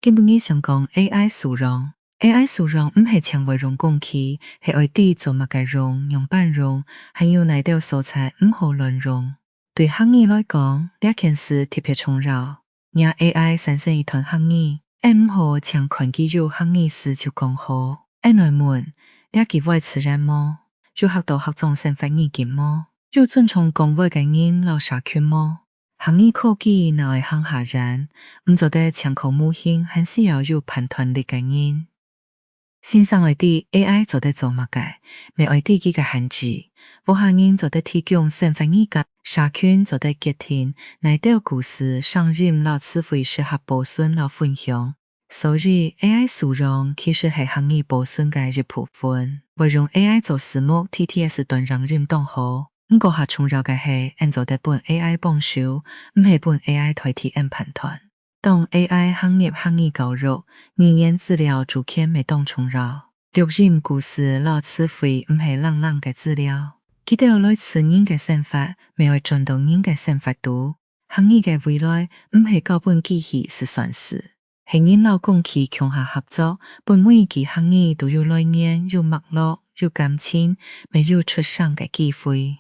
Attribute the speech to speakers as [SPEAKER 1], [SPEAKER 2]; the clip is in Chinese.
[SPEAKER 1] 今本日想讲 AI 素容 ，AI 素容唔係成為人工器，係愛啲做物嘅容、用扮容，還有哪條素材唔好亂用。對行業來講，呢件事特別重要。讓 AI 產生一團行業，唔好將權基於行業時就講好。來問，呢幾位自然麼？要學到學種身份意見麼？要尊重講話嘅人老社區麼？行業科技哪會行下人，唔做得搶口無形，還是要有判斷力嘅人。先生愛啲 AI 做得做乜嘅，未愛啲嘅限制。無下人做得提供身份意見，社區做得決定，哪條故事上任老詞彙適合保存老分享。所以 AI 素容其實係行業保存嘅一部分。為用 AI 做項目 TTS 斷讓任當好。唔過下重要嘅係，按做得本 AI 幫手，唔係本 AI 代替按判斷。當 AI 行業搞肉，語言資料主權未當重要。錄音故事老詞彙唔係冷嘅資料。記得來自人嘅想法，未會轉到人嘅想法度。行業嘅未來唔係搞本機器是算事，係人老公企強下合作，本每一個行業都有來源、有脈絡、有感情，未有出賞嘅機會。